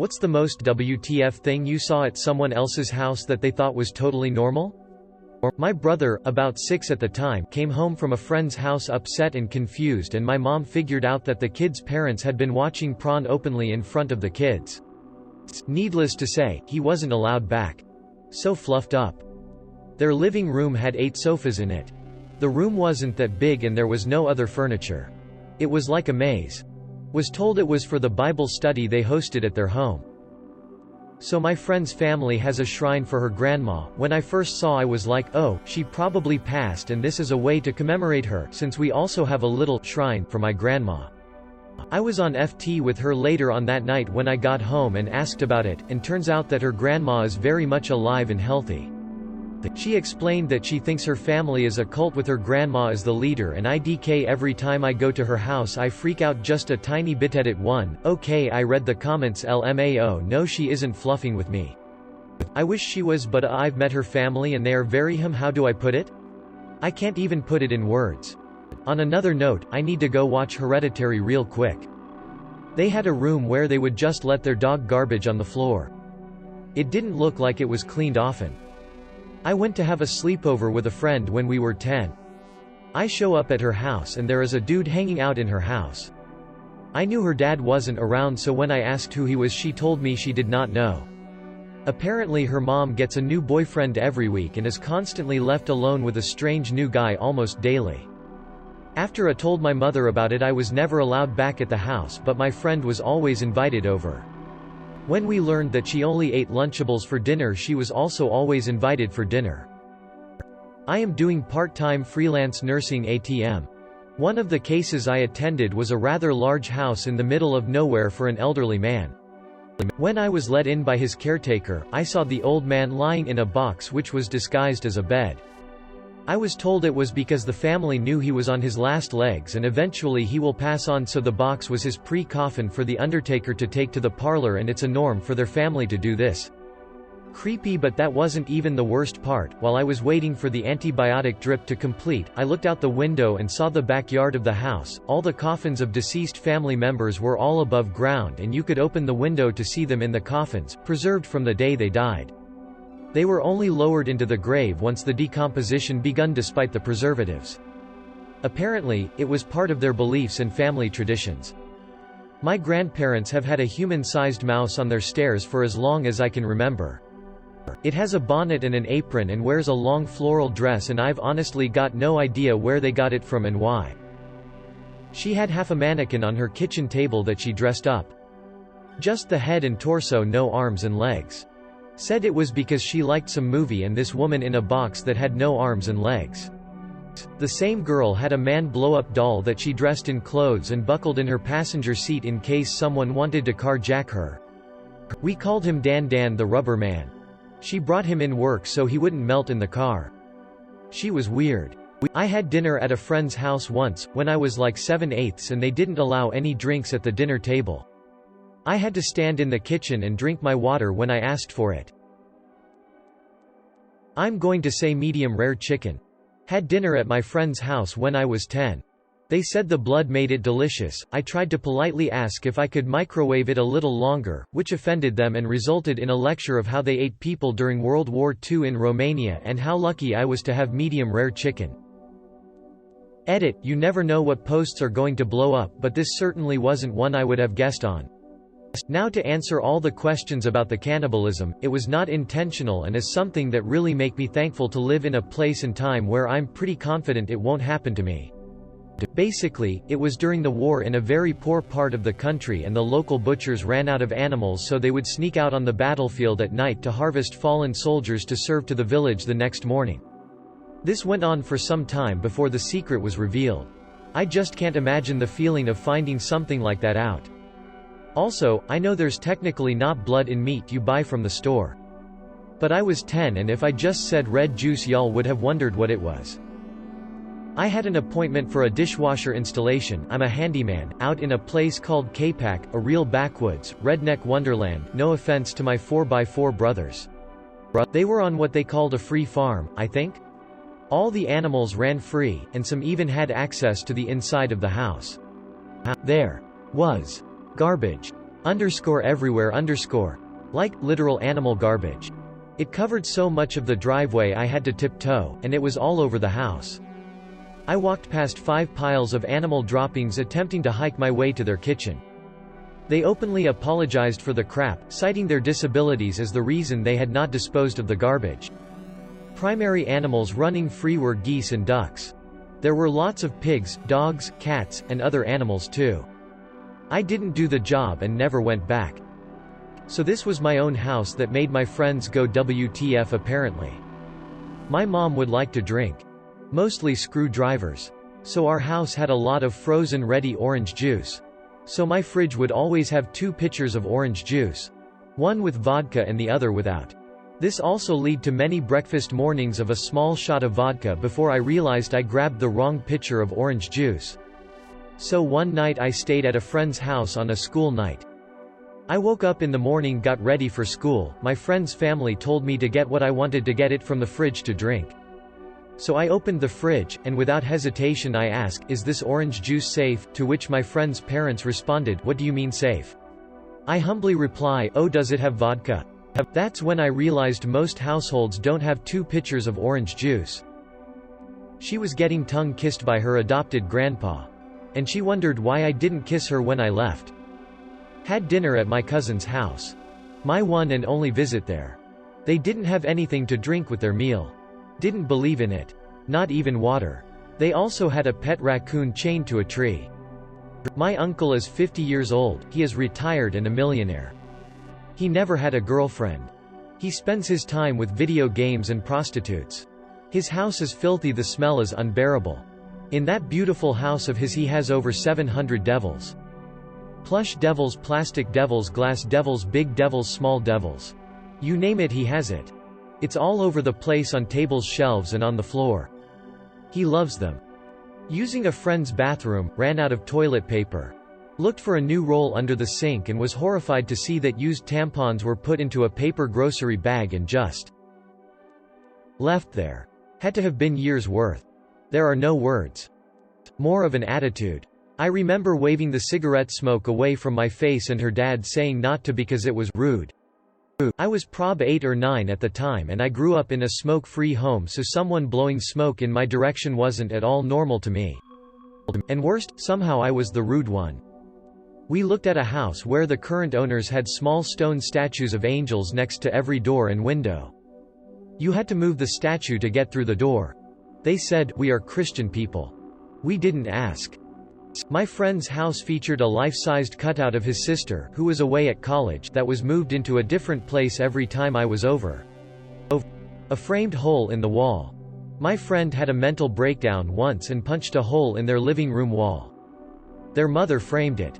What's the most WTF thing you saw at someone else's house that they thought was totally normal? Or, my brother, about 6 at the time, came home from a friend's house upset and confused, and my mom figured out that the kids' parents had been watching porn openly in front of the kids. Needless to say, he wasn't allowed back. So fluffed up. Their living room had 8 sofas in it. The room wasn't that big and there was no other furniture. It was like a maze. Was told it was for the Bible study they hosted at their home. So my friend's family has a shrine for her grandma. When I first saw, I was like, oh, she probably passed and this is a way to commemorate her, since we also have a little shrine for my grandma. I was on FT with her later on that night when I got home and asked about it, and turns out that her grandma is very much alive and healthy. She explained that she thinks her family is a cult with her grandma as the leader, and IDK every time I go to her house I freak out just a tiny bit. Edit 1. Okay, I read the comments. LMAO, no, she isn't fluffing with me. I wish she was, but I've met her family and they are very how do I put it? I can't even put it in words. On another note, I need to go watch Hereditary real quick. They had a room where they would just let their dog garbage on the floor. It didn't look like it was cleaned often. I went to have a sleepover with a friend when we were 10. I show up at her house and there is a dude hanging out in her house. I knew her dad wasn't around, so when I asked who he was, she told me she did not know. Apparently her mom gets a new boyfriend every week and is constantly left alone with a strange new guy almost daily. After I told my mother about it, I was never allowed back at the house, but my friend was always invited over. When we learned that she only ate Lunchables for dinner, she was also always invited for dinner. I am doing part-time freelance nursing ATM. One of the cases I attended was a rather large house in the middle of nowhere for an elderly man. When I was let in by his caretaker, I saw the old man lying in a box which was disguised as a bed. I was told it was because the family knew he was on his last legs and eventually he will pass on, so the box was his pre-coffin for the undertaker to take to the parlor, and it's a norm for their family to do this. Creepy, but that wasn't even the worst part. While I was waiting for the antibiotic drip to complete, I looked out the window and saw the backyard of the house. All the coffins of deceased family members were all above ground and you could open the window to see them in the coffins, preserved from the day they died. They were only lowered into the grave once the decomposition begun despite the preservatives. Apparently, it was part of their beliefs and family traditions. My grandparents have had a human-sized mouse on their stairs for as long as I can remember. It has a bonnet and an apron and wears a long floral dress, and I've honestly got no idea where they got it from and why. She had half a mannequin on her kitchen table that she dressed up. Just the head and torso, no arms and legs. Said it was because she liked some movie and this woman in a box that had no arms and legs. The same girl had a man blow-up doll that she dressed in clothes and buckled in her passenger seat in case someone wanted to carjack her. We called him Dan Dan the Rubber Man. She brought him in work so he wouldn't melt in the car. She was weird. I had dinner at a friend's house once, when I was like 7/8, and they didn't allow any drinks at the dinner table. I had to stand in the kitchen and drink my water when I asked for it. I'm going to say medium rare chicken. Had dinner at my friend's house when I was 10. They said the blood made it delicious. I tried to politely ask if I could microwave it a little longer, which offended them and resulted in a lecture of how they ate people during World War II in Romania and how lucky I was to have medium rare chicken. Edit, you never know what posts are going to blow up, but this certainly wasn't one I would have guessed on. Now to answer all the questions about the cannibalism, it was not intentional and is something that really make me thankful to live in a place and time where I'm pretty confident it won't happen to me. Basically, it was during the war in a very poor part of the country and the local butchers ran out of animals, so they would sneak out on the battlefield at night to harvest fallen soldiers to serve to the village the next morning. This went on for some time before the secret was revealed. I just can't imagine the feeling of finding something like that out. Also, I know there's technically not blood in meat you buy from the store. But I was 10, and if I just said red juice, y'all would have wondered what it was. I had an appointment for a dishwasher installation. I'm a handyman, out in a place called K-Pack, a real backwoods, redneck wonderland, no offense to my 4x4 brothers. They were on what they called a free farm, I think? All the animals ran free, and some even had access to the inside of the house. There was garbage. Underscore everywhere underscore. Like, literal animal garbage. It covered so much of the driveway I had to tiptoe, and it was all over the house. I walked past 5 piles of animal droppings attempting to hike my way to their kitchen. They openly apologized for the crap, citing their disabilities as the reason they had not disposed of the garbage. Primary animals running free were geese and ducks. There were lots of pigs, dogs, cats, and other animals too. I didn't do the job and never went back. So this was my own house that made my friends go WTF apparently. My mom would like to drink. Mostly screwdrivers. So our house had a lot of frozen ready orange juice. So my fridge would always have 2 pitchers of orange juice. One with vodka and the other without. This also led to many breakfast mornings of a small shot of vodka before I realized I grabbed the wrong pitcher of orange juice. So one night I stayed at a friend's house on a school night. I woke up in the morning, got ready for school. My friend's family told me to get what I wanted to get it from the fridge to drink. So I opened the fridge, and without hesitation I asked, "Is this orange juice safe?" To which my friend's parents responded, "What do you mean safe?" I humbly reply, "Oh, does it have vodka?" That's when I realized most households don't have 2 pitchers of orange juice. She was getting tongue-kissed by her adopted grandpa. And she wondered why I didn't kiss her when I left. Had dinner at my cousin's house. My one and only visit there. They didn't have anything to drink with their meal. Didn't believe in it. Not even water. They also had a pet raccoon chained to a tree. My uncle is 50 years old, he is retired and a millionaire. He never had a girlfriend. He spends his time with video games and prostitutes. His house is filthy, the smell is unbearable. In that beautiful house of his he has over 700 devils. Plush devils, plastic devils, glass devils, big devils, small devils. You name it, he has it. It's all over the place, on tables, shelves, and on the floor. He loves them. Using a friend's bathroom, ran out of toilet paper. Looked for a new roll under the sink and was horrified to see that used tampons were put into a paper grocery bag and just left there. Had to have been years' worth. There are no words. More of an attitude. I remember waving the cigarette smoke away from my face and her dad saying not to because it was rude. I was prob 8 or 9 at the time, and I grew up in a smoke-free home, so someone blowing smoke in my direction wasn't at all normal to me. And worst, somehow I was the rude one. We looked at a house where the current owners had small stone statues of angels next to every door and window. You had to move the statue to get through the door. They said, "We are Christian people." We didn't ask. My friend's house featured a life-sized cutout of his sister, who was away at college, that was moved into a different place every time I was over. A framed hole in the wall. My friend had a mental breakdown once and punched a hole in their living room wall. Their mother framed it.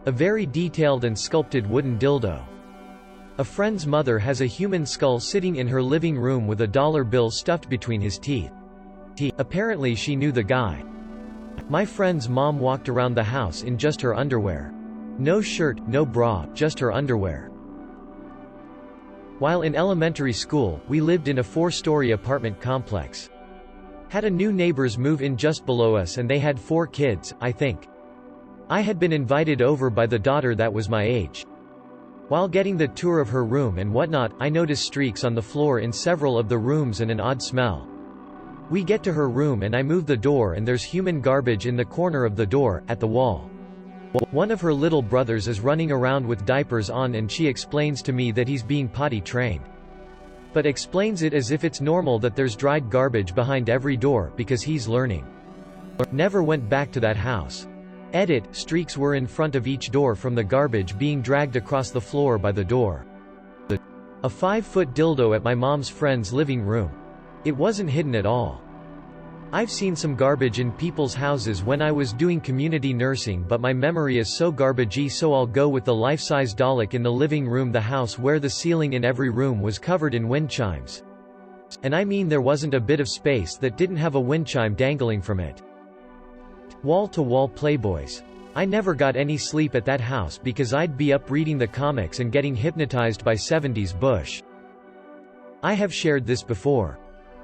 A very detailed and sculpted wooden dildo. A friend's mother has a human skull sitting in her living room with a dollar bill stuffed between his teeth. Apparently she knew the guy. My friend's mom walked around the house in just her underwear. No shirt, no bra, just her underwear. While in elementary school, we lived in a 4-story apartment complex. Had a new neighbors move in just below us and they had 4 kids, I think. I had been invited over by the daughter that was my age. While getting the tour of her room and whatnot, I noticed streaks on the floor in several of the rooms and an odd smell. We get to her room and I move the door and there's human garbage in the corner of the door, at the wall. One of her little brothers is running around with diapers on and she explains to me that he's being potty trained. But explains it as if it's normal that there's dried garbage behind every door because he's learning. Never went back to that house. Edit, streaks were in front of each door from the garbage being dragged across the floor by the door. A 5-foot dildo at my mom's friend's living room. It wasn't hidden at all. I've seen some garbage in people's houses when I was doing community nursing, but my memory is so garbagey, so I'll go with the life-size Dalek in the living room, the house where the ceiling in every room was covered in wind chimes. And I mean there wasn't a bit of space that didn't have a wind chime dangling from it. Wall-to-wall Playboys. I never got any sleep at that house because I'd be up reading the comics and getting hypnotized by 70s Bush. I have shared this before.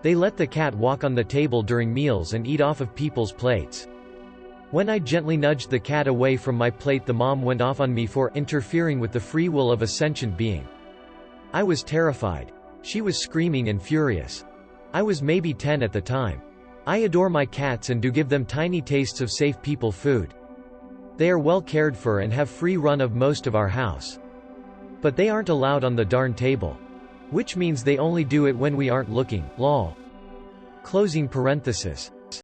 They let the cat walk on the table during meals and eat off of people's plates. When I gently nudged the cat away from my plate, the mom went off on me for interfering with the free will of a sentient being. I was terrified. She was screaming and furious. I was maybe 10 at the time. I adore my cats and do give them tiny tastes of safe people food. They are well cared for and have free run of most of our house. But they aren't allowed on the darn table. Which means they only do it when we aren't looking, lol. Closing parenthesis.